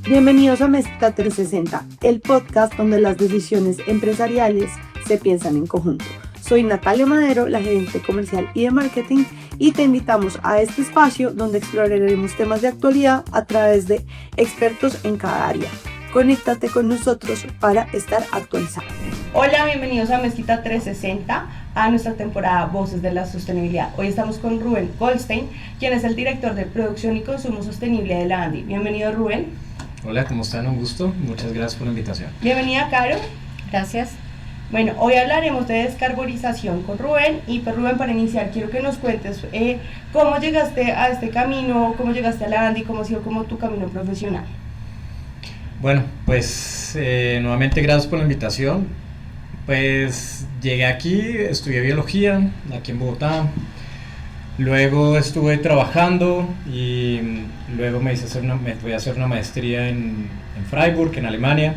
Bienvenidos a Mezcla 360, el podcast donde las decisiones empresariales se piensan en conjunto. Soy Natalia Madero, la gerente comercial y de marketing, y te invitamos a este espacio donde exploraremos temas de actualidad a través de expertos en cada área. Conéctate con nosotros para estar actualizado. Hola, bienvenidos a Mezquita 360, a nuestra temporada Voces de la Sostenibilidad. Hoy estamos con Rubén Goldstein, quien es el director de Producción y Consumo Sostenible de la ANDI. Bienvenido, Rubén. Hola, ¿cómo están? Un gusto. Muchas gracias por la invitación. Bienvenida, Caro. Gracias. Bueno, hoy hablaremos de descarbonización con Rubén. Y pues, Rubén, para iniciar, quiero que nos cuentes cómo llegaste a este camino, cómo llegaste a la ANDI, cómo ha sido como tu camino profesional. Bueno, pues nuevamente gracias por la invitación. Pues llegué aquí, estudié biología aquí en Bogotá. Luego estuve trabajando y luego me fui a hacer una maestría en Freiburg, en Alemania.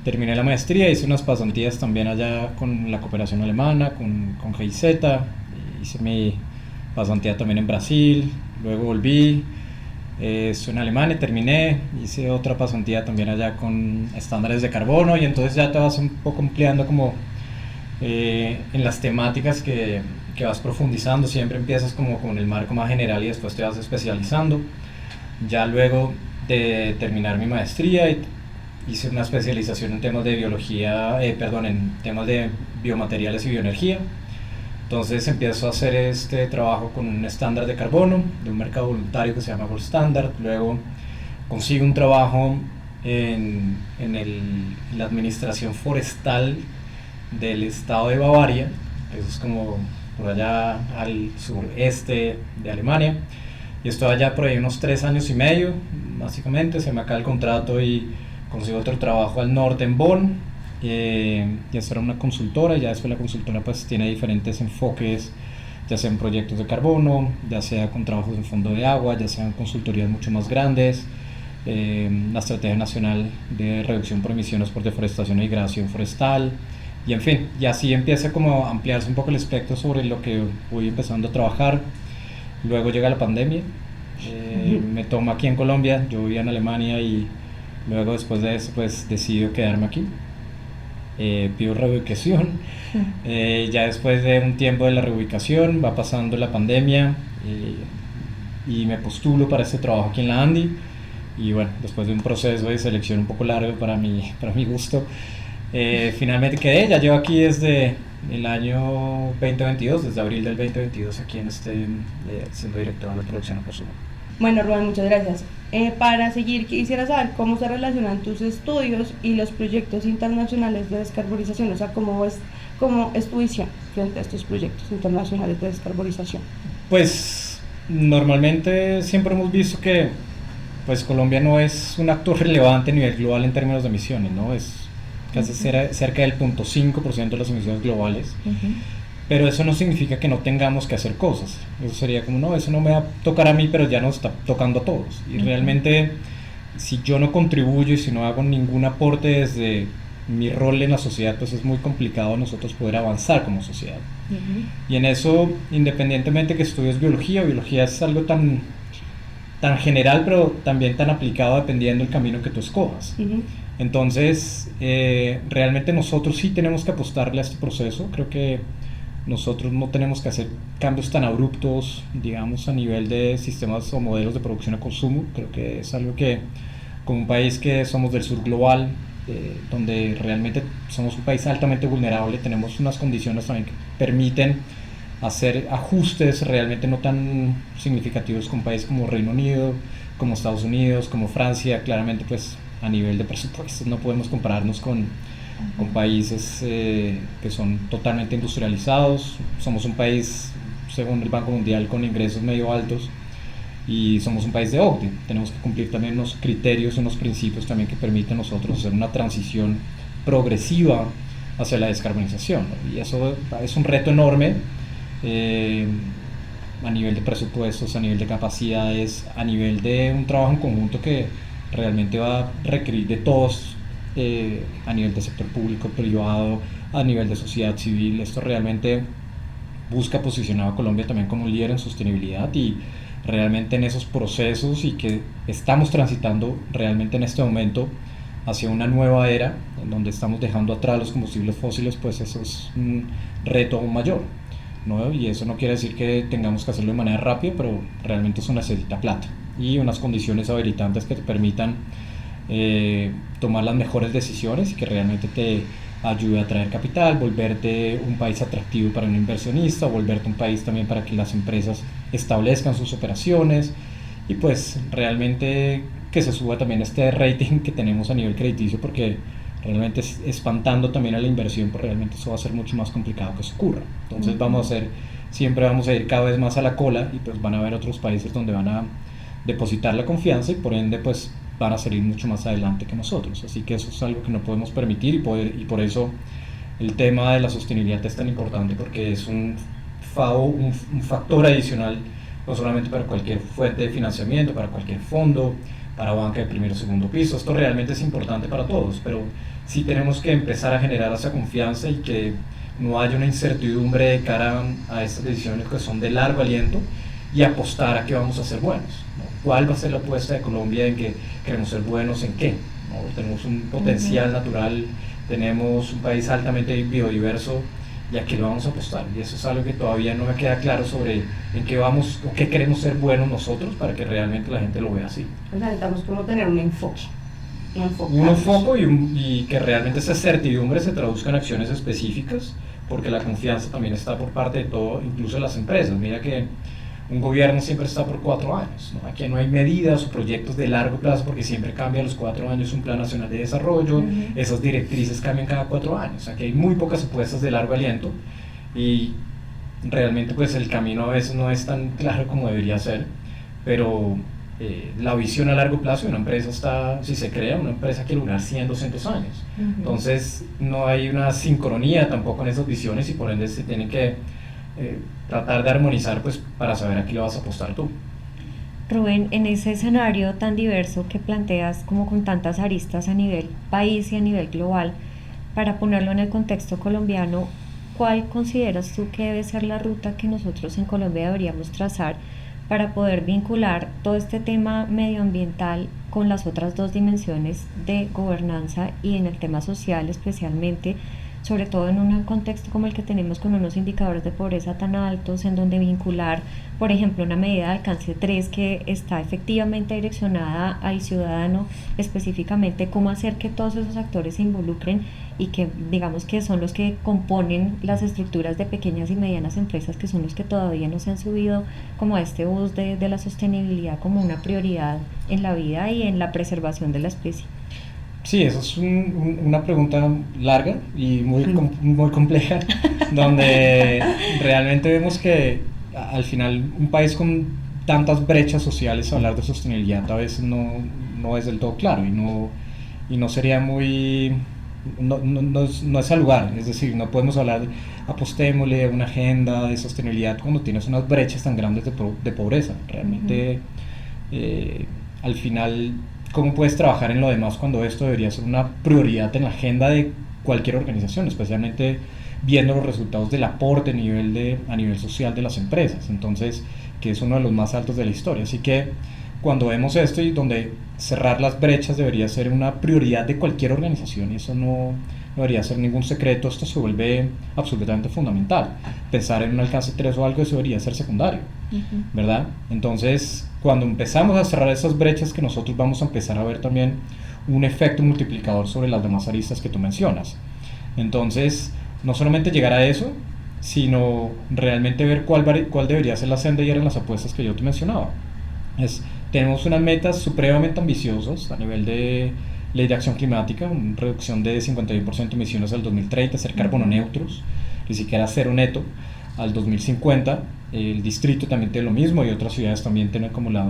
Terminé la maestría, hice unas pasantías también allá con la cooperación alemana, con GIZ. Hice mi pasantía también en Brasil, luego volví. Estuve en Alemania, terminé, hice otra pasantía también allá con estándares de carbono, y entonces ya te vas un poco ampliando como en las temáticas que vas profundizando. Siempre empiezas como con el marco más general y después te vas especializando. Ya luego de terminar mi maestría hice una especialización en temas de en temas de biomateriales y bioenergía. Entonces empiezo a hacer este trabajo con un estándar de carbono de un mercado voluntario que se llama Gold Standard. Luego consigo un trabajo en la administración forestal del estado de Bavaria, eso es como por allá al sureste de Alemania, y estoy allá por ahí unos 3 años y medio, básicamente. Se me acaba el contrato y consigo otro trabajo al norte en Bonn. Y esta era una consultora, y ya después la consultora pues tiene diferentes enfoques, ya sea en proyectos de carbono, ya sea con trabajos en fondo de agua, ya sean consultorías mucho más grandes, la Estrategia Nacional de Reducción por Emisiones por Deforestación y Degradación Forestal, y en fin, y así empieza como a ampliarse un poco el espectro sobre lo que voy empezando a trabajar. Luego llega la pandemia, me toma aquí en Colombia, yo vivía en Alemania, y luego después de eso pues decido quedarme aquí. Pido reubicación. Ya después de un tiempo de la reubicación va pasando la pandemia, y me postulo para este trabajo aquí en la ANDI, y bueno, después de un proceso de selección un poco largo para mi gusto, finalmente quedé. Ya llevo aquí desde el año 2022, desde abril del 2022 aquí siendo director de producción y consumo. Bueno, Rubén, muchas gracias. Para seguir, quisiera saber cómo se relacionan tus estudios y los proyectos internacionales de descarbonización, o sea, cómo es tu visión frente a estos proyectos internacionales de descarbonización. Pues normalmente siempre hemos visto que pues Colombia no es un actor relevante a nivel global en términos de emisiones, ¿no? Es casi cerca del 0.5% de las emisiones globales. Pero eso no significa que no tengamos que hacer cosas. Eso sería como, no, eso no me va a tocar a mí, pero ya nos está tocando a todos. Y realmente, si yo no contribuyo y si no hago ningún aporte desde mi rol en la sociedad, pues es muy complicado nosotros poder avanzar como sociedad. Y en eso, independientemente que estudies biología es algo tan general, pero también tan aplicado dependiendo del camino que tú escojas. Entonces, realmente nosotros sí tenemos que apostarle a este proceso. Creo que nosotros no tenemos que hacer cambios tan abruptos, digamos, a nivel de sistemas o modelos de producción y consumo. Creo que es algo que, como un país que somos del sur global, donde realmente somos un país altamente vulnerable, tenemos unas condiciones también que permiten hacer ajustes realmente no tan significativos con países como Reino Unido, como Estados Unidos, como Francia. Claramente, pues, a nivel de presupuestos no podemos compararnos con países que son totalmente industrializados. Somos un país, según el Banco Mundial, con ingresos medio altos, y somos un país de OCDE. Tenemos que cumplir también unos criterios, unos principios también que permiten a nosotros hacer una transición progresiva hacia la descarbonización, ¿no? Y eso es un reto enorme, a nivel de presupuestos, a nivel de capacidades, a nivel de un trabajo en conjunto que realmente va a requerir de todos, a nivel de sector público, privado, a nivel de sociedad civil. Esto realmente busca posicionar a Colombia también como un líder en sostenibilidad, y realmente en esos procesos y que estamos transitando realmente en este momento hacia una nueva era en donde estamos dejando atrás los combustibles fósiles, pues eso es un reto aún mayor, ¿no? Y eso no quiere decir que tengamos que hacerlo de manera rápida, pero realmente eso necesita plata y unas condiciones habilitantes que te permitan tomar las mejores decisiones y que realmente te ayude a traer capital, volverte un país atractivo para un inversionista, volverte un país también para que las empresas establezcan sus operaciones y pues realmente que se suba también este rating que tenemos a nivel crediticio, porque realmente espantando también a la inversión, pues realmente eso va a ser mucho más complicado que eso ocurra. Entonces siempre vamos a ir cada vez más a la cola y pues van a haber otros países donde van a depositar la confianza y por ende pues van a salir mucho más adelante que nosotros. Así que eso es algo que no podemos permitir y por eso el tema de la sostenibilidad es tan importante, porque es un factor adicional, no solamente para cualquier fuente de financiamiento, para cualquier fondo, para banca de primer o segundo piso. Esto realmente es importante para todos, pero sí tenemos que empezar a generar esa confianza y que no haya una incertidumbre de cara a estas decisiones que son de largo aliento y apostar a que vamos a ser buenos, ¿no? ¿Cuál va a ser la apuesta de Colombia en que queremos ser buenos en qué? ¿No? Tenemos un potencial natural, tenemos un país altamente biodiverso y a qué lo vamos a apostar, y eso es algo que todavía no me queda claro sobre en qué vamos o qué queremos ser buenos nosotros para que realmente la gente lo vea así. O sea, necesitamos como tener un enfoque. Un enfoque y que realmente esa certidumbre se traduzca en acciones específicas, porque la confianza también está por parte de todo, incluso de las empresas. Mira que un gobierno siempre está por 4 años, ¿no? Aquí no hay medidas o proyectos de largo plazo porque siempre cambia a los 4 años un plan nacional de desarrollo, esas directrices cambian cada 4 años, aquí hay muy pocas apuestas de largo aliento y realmente pues el camino a veces no es tan claro como debería ser, pero la visión a largo plazo de una empresa está, si se crea, una empresa quiere durar 100, 200 años, entonces no hay una sincronía tampoco en esas visiones y por ende se tienen que tratar de armonizar pues para saber a qué le vas a apostar tú. Rubén, en ese escenario tan diverso que planteas, como con tantas aristas a nivel país y a nivel global, para ponerlo en el contexto colombiano, ¿cuál consideras tú que debe ser la ruta que nosotros en Colombia deberíamos trazar para poder vincular todo este tema medioambiental con las otras 2 dimensiones de gobernanza y en el tema social especialmente, sobre todo en un contexto como el que tenemos con unos indicadores de pobreza tan altos, en donde vincular, por ejemplo, una medida de alcance 3 que está efectivamente direccionada al ciudadano, específicamente cómo hacer que todos esos actores se involucren y que digamos que son los que componen las estructuras de pequeñas y medianas empresas, que son los que todavía no se han subido como a este bus de la sostenibilidad como una prioridad en la vida y en la preservación de la especie. Sí, eso es una pregunta larga y muy compleja, donde realmente vemos que al final un país con tantas brechas sociales, hablar de sostenibilidad a veces no es del todo claro y no sería muy... No es al lugar, es decir, no podemos hablar de apostémosle a una agenda de sostenibilidad cuando tienes unas brechas tan grandes de pobreza. Realmente al final, ¿cómo puedes trabajar en lo demás cuando esto debería ser una prioridad en la agenda de cualquier organización, especialmente viendo los resultados del aporte a nivel social de las empresas? Entonces, que es uno de los más altos de la historia. Así que cuando vemos esto y donde cerrar las brechas debería ser una prioridad de cualquier organización, y eso no debería ser ningún secreto, esto se vuelve absolutamente fundamental. Pensar en un alcance 3 o algo, eso debería ser secundario, ¿verdad? Entonces, cuando empezamos a cerrar esas brechas, que nosotros vamos a empezar a ver también un efecto multiplicador sobre las demás aristas que tú mencionas. Entonces, no solamente llegar a eso, sino realmente ver cuál debería ser la senda y eran las apuestas que yo te mencionaba. Tenemos unas metas supremamente ambiciosas a nivel de ley de acción climática, una reducción de 51% de emisiones al 2030, ser carbono neutros, ni siquiera cero neto al 2050. El distrito también tiene lo mismo y otras ciudades también tienen como una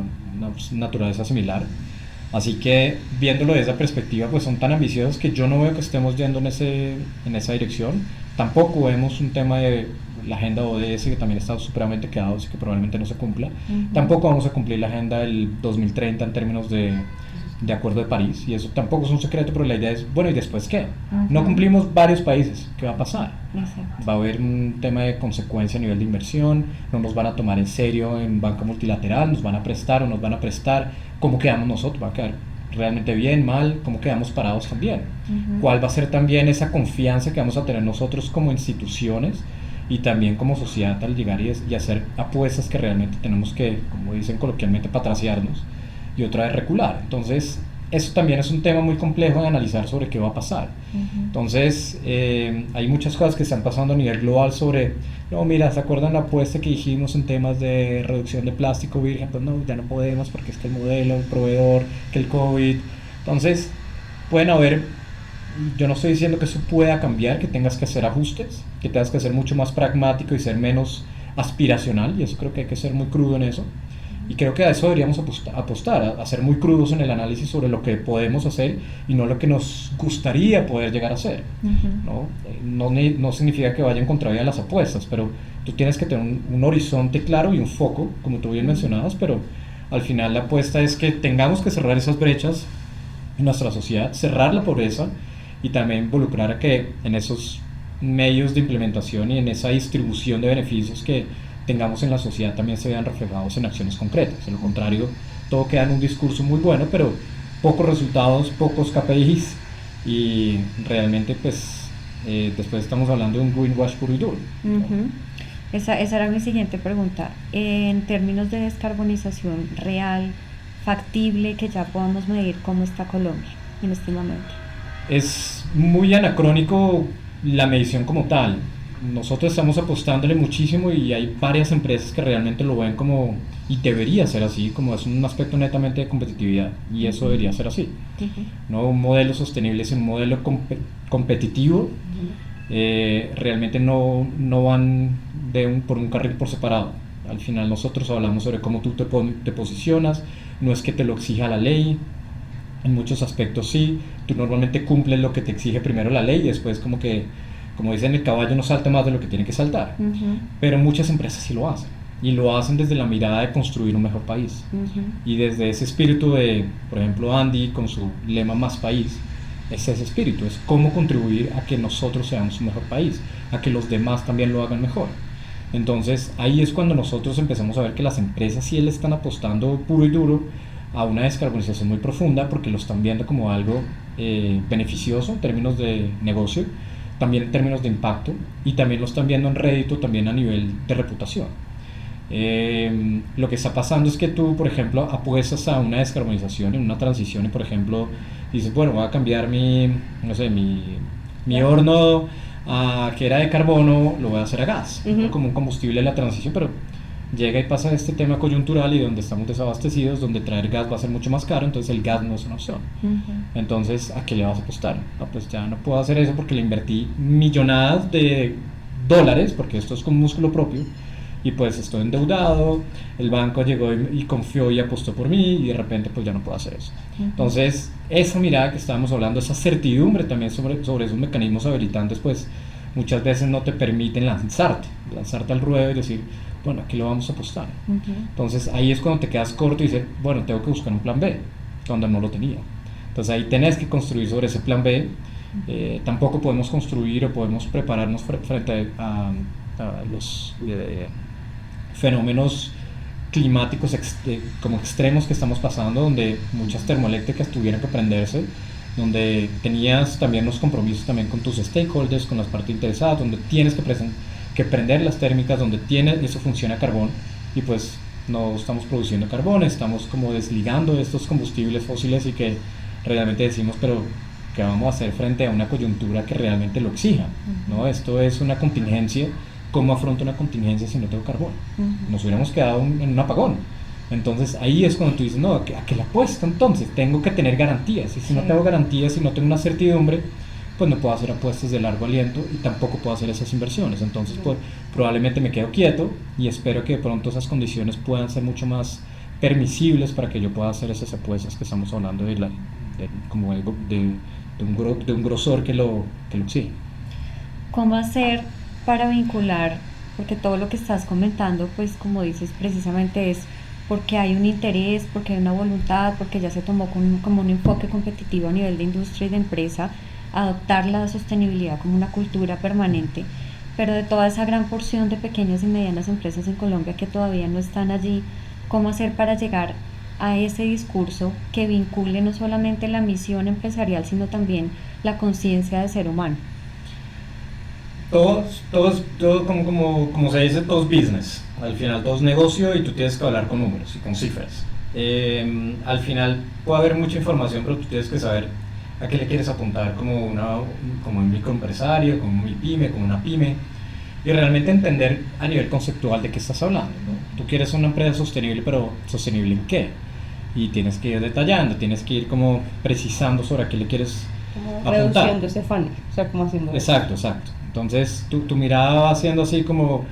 naturaleza similar. Así que viéndolo desde esa perspectiva, pues son tan ambiciosos que yo no veo que estemos yendo en esa dirección. Tampoco vemos un tema de la agenda ODS, que también está supremamente quedados y que probablemente no se cumpla. Tampoco vamos a cumplir la agenda del 2030 en términos de de Acuerdo de París, y eso tampoco es un secreto, pero la idea es, bueno, ¿y después qué? No cumplimos varios países, ¿qué va a pasar? Exacto. Va a haber un tema de consecuencia a nivel de inversión, no nos van a tomar en serio en banca multilateral, nos van a prestar o nos van a prestar, ¿cómo quedamos nosotros? ¿Va a quedar realmente bien, mal? ¿Cómo quedamos parados también? ¿Cuál va a ser también esa confianza que vamos a tener nosotros como instituciones y también como sociedad al llegar y hacer apuestas que realmente tenemos que, como dicen coloquialmente, patraciarnos y otra vez recular? Entonces, eso también es un tema muy complejo de analizar sobre qué va a pasar. Entonces, hay muchas cosas que están pasando a nivel global sobre, no, mira, ¿se acuerdan la apuesta que dijimos en temas de reducción de plástico virgen? Pues no, ya no podemos porque es que el modelo, el proveedor, que el COVID. Entonces, pueden haber, yo no estoy diciendo que eso pueda cambiar, que tengas que hacer ajustes, que tengas que ser mucho más pragmático y ser menos aspiracional, y eso creo que hay que ser muy crudo en eso. Y creo que a eso deberíamos apostar, a ser muy crudos en el análisis sobre lo que podemos hacer y no lo que nos gustaría poder llegar a hacer. No significa que vaya en contravía de las apuestas, pero tú tienes que tener un horizonte claro y un foco, como tú bien mencionabas, pero al final la apuesta es que tengamos que cerrar esas brechas en nuestra sociedad, cerrar la pobreza y también involucrar a que en esos medios de implementación y en esa distribución de beneficios que tengamos en la sociedad también se vean reflejados en acciones concretas. De lo contrario, todo queda en un discurso muy bueno, pero pocos resultados, pocos KPIs, y realmente pues después estamos hablando de un greenwash puro y duro. Esa era mi siguiente pregunta. En términos de descarbonización real, factible, que ya podamos medir, ¿cómo está Colombia en este momento? Es muy anacrónico la medición como tal. Nosotros estamos apostándole muchísimo y hay varias empresas que realmente lo ven como, y debería ser así, como es un aspecto netamente de competitividad, y eso debería ser así. ¿No? Un modelo sostenible es un modelo competitivo, realmente no van por un carril por separado. Al final nosotros hablamos sobre cómo tú te posicionas, no es que te lo exija la ley, en muchos aspectos sí, tú normalmente cumples lo que te exige primero la ley y después como dicen, el caballo no salta más de lo que tiene que saltar. Pero muchas empresas sí lo hacen, y lo hacen desde la mirada de construir un mejor país. Y desde ese espíritu de, por ejemplo, Andy con su lema Más País, es ese espíritu, es cómo contribuir a que nosotros seamos un mejor país, a que los demás también lo hagan mejor. Entonces ahí es cuando nosotros empezamos a ver que las empresas sí le están apostando puro y duro a una descarbonización muy profunda, porque lo están viendo como algo beneficioso en términos de negocio, también en términos de impacto, y también lo están viendo en rédito también a nivel de reputación. Lo que está pasando es que tú, por ejemplo, apuestas a una descarbonización, en una transición, y por ejemplo dices, bueno, voy a cambiar mi horno que era de carbono, lo voy a hacer a gas, como un combustible de la transición, pero llega y pasa este tema coyuntural y donde estamos desabastecidos, donde traer gas va a ser mucho más caro, entonces el gas no es una opción. Entonces, ¿a qué le vas a apostar? No, pues ya no puedo hacer eso porque le invertí millonadas de dólares, porque esto es con músculo propio, y pues estoy endeudado, el banco llegó y confió y apostó por mí, y de repente pues ya no puedo hacer eso. Entonces, esa mirada que estábamos hablando, esa certidumbre también sobre esos mecanismos habilitantes, pues muchas veces no te permiten lanzarte al ruedo y decir, bueno, aquí lo vamos a apostar. Entonces ahí es cuando te quedas corto y dices, bueno, tengo que buscar un plan B, cuando no lo tenía. Entonces ahí tenés que construir sobre ese plan B. Tampoco podemos construir o podemos prepararnos frente a los fenómenos climáticos como extremos que estamos pasando, donde muchas termoeléctricas tuvieron que prenderse, donde tenías también los compromisos también con tus stakeholders, con las partes interesadas, donde tienes que prender las térmicas, donde eso funciona a carbón, y pues no estamos produciendo carbón, estamos como desligando de estos combustibles fósiles, y que realmente decimos, pero ¿qué vamos a hacer frente a una coyuntura que realmente lo exija? ¿No? Esto es una contingencia. ¿Cómo afronto una contingencia si no tengo carbón? Nos hubiéramos quedado en un apagón. Entonces ahí es cuando tú dices, no, ¿a qué le apuesto entonces? Tengo que tener garantías, y si no tengo garantías, si no tengo una certidumbre, pues no puedo hacer apuestas de largo aliento y tampoco puedo hacer esas inversiones. Entonces pues, probablemente me quedo quieto y espero que de pronto esas condiciones puedan ser mucho más permisibles para que yo pueda hacer esas apuestas que estamos hablando de un grosor que lo exige. ¿Cómo hacer para vincular? Porque todo lo que estás comentando, pues como dices, precisamente es porque hay un interés, porque hay una voluntad, porque ya se tomó como un enfoque competitivo a nivel de industria y de empresa, adoptar la sostenibilidad como una cultura permanente, pero de toda esa gran porción de pequeñas y medianas empresas en Colombia que todavía no están allí, ¿cómo hacer para llegar a ese discurso que vincule no solamente la misión empresarial, sino también la conciencia de ser humano? Todo como se dice, todo es business. Al final todo es negocio y tú tienes que hablar con números y con cifras. Al final puede haber mucha información, pero tú tienes que saber a qué le quieres apuntar como un microempresario, como un pyme, como una pyme, y realmente entender a nivel conceptual de qué estás hablando, ¿no? Tú quieres una empresa sostenible, pero ¿sostenible en qué? Y tienes que ir detallando, tienes que ir como precisando sobre a qué le quieres Como apuntar. reduciendo ese funnel, o sea, como haciendo eso. Exacto. Entonces tu mirada va haciendo así como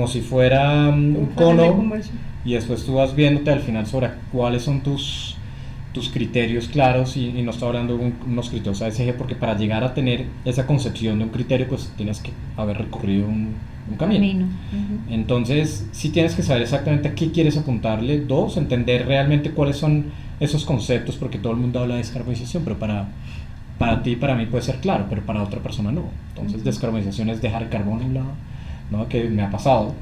si fuera un funnel de cono, conversión. y después tú vas viéndote al final sobre cuáles son tus criterios claros, y no estoy hablando de unos criterios ASG, porque para llegar a tener esa concepción de un criterio pues tienes que haber recorrido un camino. Ujú. Entonces sí tienes que saber exactamente a qué quieres apuntarle. Dos, entender realmente cuáles son esos conceptos, porque todo el mundo habla de descarbonización, pero para ti y para mí puede ser claro, pero para otra persona no. Entonces descarbonización es dejar el carbono a un lado, ¿no? Que me ha pasado.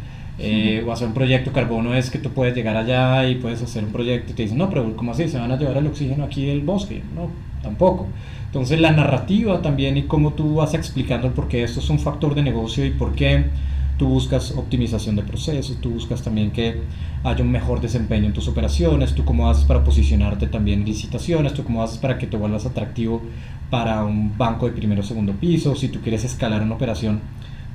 O hacer un proyecto carbono es que tú puedes llegar allá y puedes hacer un proyecto y te dicen, no, pero ¿cómo así? ¿Se van a llevar el oxígeno aquí del bosque? No, tampoco. Entonces la narrativa también, y cómo tú vas explicando el por qué esto es un factor de negocio y por qué tú buscas optimización de procesos, tú buscas también que haya un mejor desempeño en tus operaciones, tú cómo haces para posicionarte también en licitaciones, tú cómo haces para que te vuelvas atractivo para un banco de primero o segundo piso, si tú quieres escalar una operación.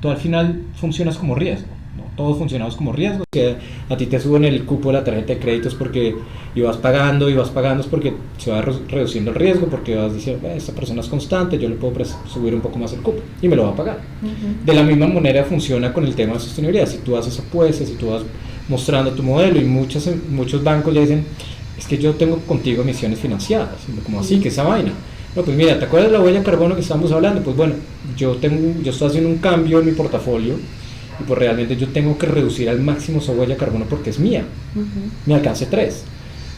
Tú al final funcionas como riesgo, ¿no? Todos funcionamos como riesgo, que a ti te suben el cupo de la tarjeta de créditos porque vas pagando, es porque se va reduciendo el riesgo, porque vas diciendo, esta persona es constante, yo le puedo subir un poco más el cupo y me lo va a pagar. De la misma manera funciona con el tema de sostenibilidad. Si tú haces apuestas, si tú vas mostrando tu modelo, y muchos bancos le dicen, es que yo tengo contigo emisiones financiadas, como así, que esa vaina. No, pues mira, ¿te acuerdas de la huella de carbono que estábamos hablando? Pues bueno, yo estoy haciendo un cambio en mi portafolio, y pues realmente yo tengo que reducir al máximo esa huella de carbono porque es mía. Me alcance 3.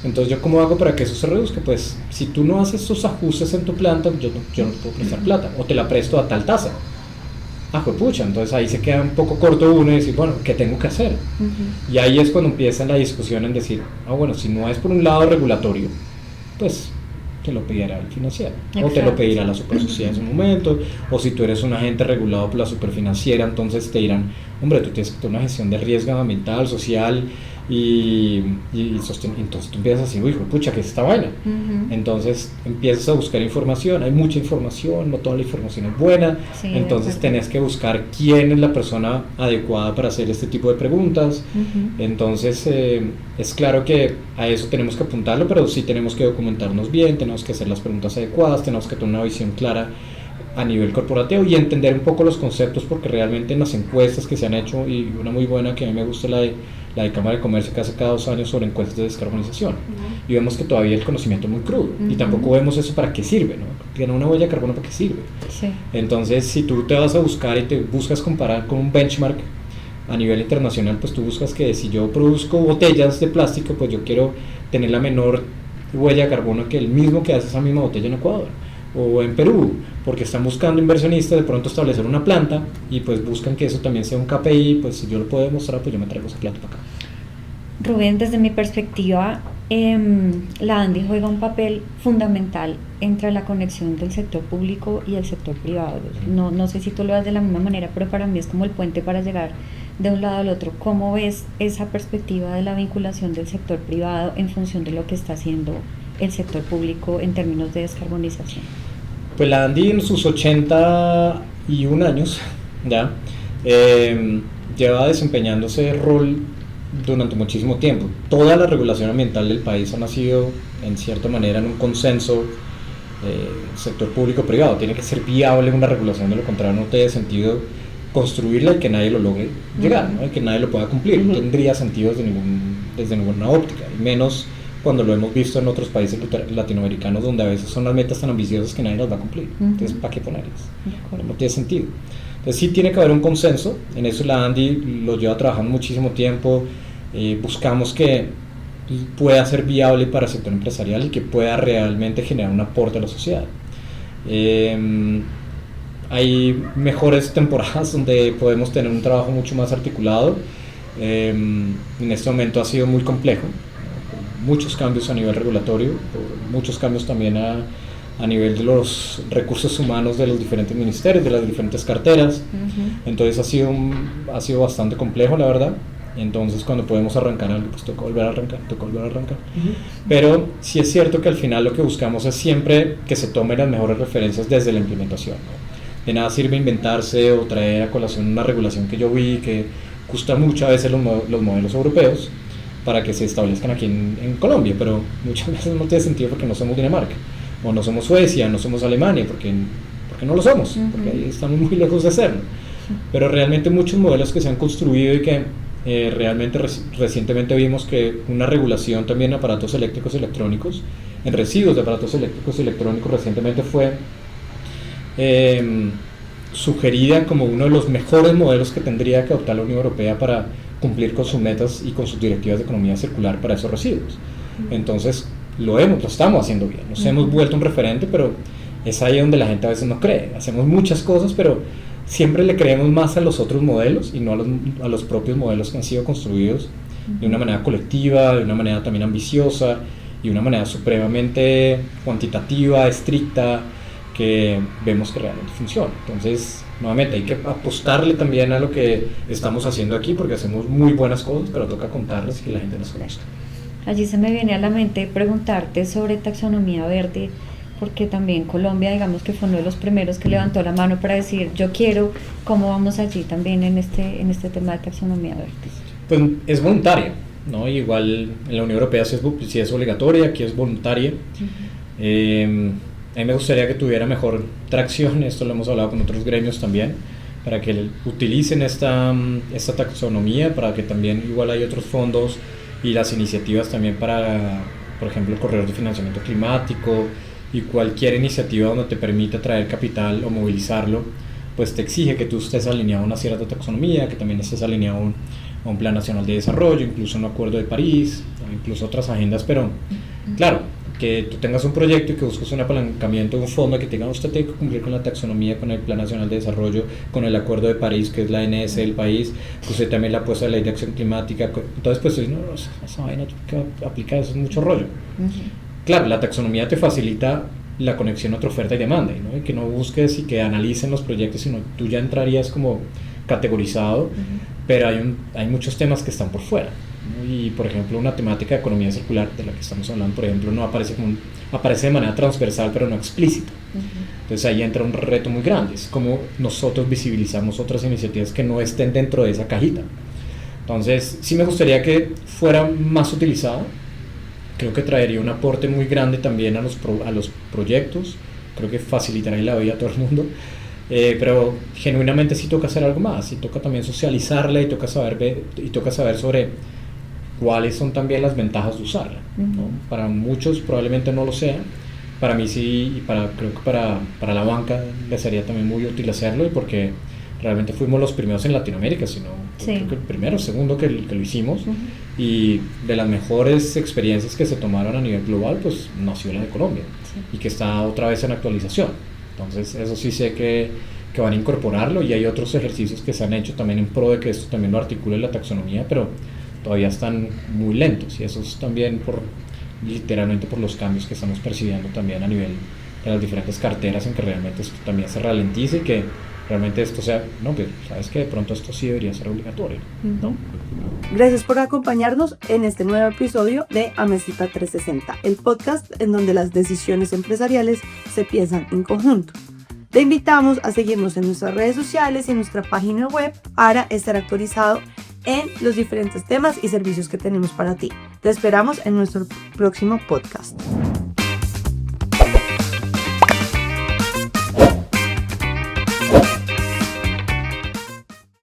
Entonces, ¿yo cómo hago para que eso se reduzca? Pues si tú no haces esos ajustes en tu planta, yo no te puedo prestar plata, o te la presto a tal tasa. Pucha, entonces ahí se queda un poco corto uno y decir, bueno, ¿qué tengo que hacer? Y ahí es cuando empieza la discusión en decir, bueno, si no es por un lado regulatorio, pues te lo pedirá el financiero. Exacto. O te lo pedirá la supersociedad en su momento, o si tú eres un agente regulado por la superfinanciera, entonces te dirán, hombre, tú tienes que tener una gestión de riesgo ambiental, social y entonces tú empiezas así, uy, pucha, ¿qué es esta vaina? Entonces empiezas a buscar información, hay mucha información, no toda la información es buena, sí, entonces tenés que buscar quién es la persona adecuada para hacer este tipo de preguntas. Entonces es claro que a eso tenemos que apuntarlo, pero sí tenemos que documentarnos bien, tenemos que hacer las preguntas adecuadas, tenemos que tener una visión clara a nivel corporativo y entender un poco los conceptos, porque realmente en las encuestas que se han hecho, y una muy buena que a mí me gusta, la de Cámara de Comercio, que hace cada 2 años sobre encuestas de descarbonización, y vemos que todavía el conocimiento es muy crudo, y tampoco vemos eso para qué sirve, ¿no? Tiene una huella de carbono, ¿para qué sirve? Sí. Entonces, si tú te vas a buscar y te buscas comparar con un benchmark a nivel internacional, pues tú buscas que si yo produzco botellas de plástico, pues yo quiero tener la menor huella de carbono que el mismo que hace esa misma botella en Ecuador o en Perú, porque están buscando inversionistas de pronto establecer una planta, y pues buscan que eso también sea un KPI. Pues si yo lo puedo demostrar, pues yo me traigo esa planta para acá. Rubén, desde mi perspectiva, la ANDI juega un papel fundamental entre la conexión del sector público y el sector privado. No sé si tú lo ves de la misma manera, pero para mí es como el puente para llegar de un lado al otro. ¿Cómo ves esa perspectiva de la vinculación del sector privado en función de lo que está haciendo el sector público en términos de descarbonización? Pues la ANDI en sus 81 años ya lleva desempeñando ese rol durante muchísimo tiempo. Toda la regulación ambiental del país ha nacido en cierta manera en un consenso sector público-privado. Tiene que ser viable una regulación, de lo contrario no tiene sentido construirla y que nadie lo logre llegar, ¿no? Y que nadie lo pueda cumplir. No tendría sentido desde ninguna óptica, y menos cuando lo hemos visto en otros países latinoamericanos, donde a veces son las metas tan ambiciosas que nadie las va a cumplir. Entonces, ¿para qué ponerlas? No tiene sentido. Entonces sí tiene que haber un consenso. En eso la ANDI lo lleva trabajando muchísimo tiempo. Buscamos que pueda ser viable para el sector empresarial y que pueda realmente generar un aporte a la sociedad. Hay mejores temporadas donde podemos tener un trabajo mucho más articulado. En este momento ha sido muy complejo, muchos cambios a nivel regulatorio, muchos cambios también a nivel de los recursos humanos de los diferentes ministerios, de las diferentes carteras. Entonces ha sido bastante complejo, la verdad. Entonces cuando podemos arrancar algo, pues toca volver a arrancar. Pero sí es cierto que al final lo que buscamos es siempre que se tomen las mejores referencias desde la implementación, ¿no? De nada sirve inventarse o traer a colación una regulación que yo vi que gusta mucho a veces los modelos europeos para que se establezcan aquí en Colombia, pero muchas veces no tiene sentido porque no somos Dinamarca, o no somos Suecia, no somos Alemania, porque no lo somos, porque ahí estamos muy lejos de serlo. Pero realmente muchos modelos que se han construido y que realmente recientemente vimos que una regulación también en aparatos eléctricos y electrónicos, en residuos de aparatos eléctricos y electrónicos recientemente fue sugerida como uno de los mejores modelos que tendría que adoptar la Unión Europea para cumplir con sus metas y con sus directivas de economía circular para esos residuos. Entonces lo estamos haciendo bien, nos hemos vuelto un referente, pero es ahí donde la gente a veces no cree. Hacemos muchas cosas, pero siempre le creemos más a los otros modelos y no a los propios modelos que han sido construidos de una manera colectiva, de una manera también ambiciosa y de una manera supremamente cuantitativa, estricta, que vemos que realmente funciona. Entonces, nuevamente, hay que apostarle también a lo que estamos haciendo aquí, porque hacemos muy buenas cosas, pero toca contarles y que la gente nos conozca. Allí se me viene a la mente preguntarte sobre taxonomía verde, porque también Colombia, digamos que fue uno de los primeros que levantó la mano para decir yo quiero. ¿Cómo vamos allí también en este tema de taxonomía verde? Pues es voluntaria, ¿no? Igual en la Unión Europea sí es obligatoria, aquí es voluntaria. A mí me gustaría que tuviera mejor tracción, esto lo hemos hablado con otros gremios también, para que utilicen esta taxonomía, para que también igual hay otros fondos y las iniciativas también para, por ejemplo, el corredor de financiamiento climático y cualquier iniciativa donde te permita traer capital o movilizarlo, pues te exige que tú estés alineado a una cierta taxonomía, que también estés alineado a un plan nacional de desarrollo, incluso un acuerdo de París, incluso otras agendas, pero claro, que tú tengas un proyecto y que busques un apalancamiento de un fondo que te diga usted tiene que cumplir con la taxonomía, con el Plan Nacional de Desarrollo, con el Acuerdo de París, que es la ANS del país, que usted también le ha puesto la Ley de Acción Climática. Entonces, pues, no, esa vaina que aplicar, eso es mucho rollo. Claro, la taxonomía te facilita la conexión entre oferta y demanda, ¿no? Y que no busques y que analicen los proyectos, sino tú ya entrarías como categorizado, pero hay muchos temas que están por fuera. Y por ejemplo una temática de economía circular de la que estamos hablando, por ejemplo, no aparece aparece de manera transversal pero no explícita. Entonces ahí entra un reto muy grande, es como nosotros visibilizamos otras iniciativas que no estén dentro de esa cajita. Entonces sí me gustaría que fuera más utilizada, creo que traería un aporte muy grande también a los proyectos, creo que facilitaría la vida a todo el mundo. Pero genuinamente sí toca hacer algo más, y toca también socializarla y toca saber sobre cuáles son también las ventajas de usarla, ¿no? Para muchos probablemente no lo sean, para mí sí, y creo que para la banca le sería también muy útil hacerlo, y porque realmente fuimos los primeros en Latinoamérica, sino creo que el primero, segundo que lo hicimos, y de las mejores experiencias que se tomaron a nivel global, pues nació la de Colombia, y que está otra vez en actualización. Entonces eso sí sé que van a incorporarlo, y hay otros ejercicios que se han hecho también en pro de que esto también lo articule la taxonomía, pero todavía están muy lentos, y eso es también literalmente por los cambios que estamos percibiendo también a nivel de las diferentes carteras, en que realmente esto también se ralentice y que realmente esto sea, no, pues sabes que de pronto esto sí debería ser obligatorio, ¿no? Gracias por acompañarnos en este nuevo episodio de Amesita 360, el podcast en donde las decisiones empresariales se piensan en conjunto. Te invitamos a seguirnos en nuestras redes sociales y en nuestra página web para estar actualizado en los diferentes temas y servicios que tenemos para ti. Te esperamos en nuestro próximo podcast.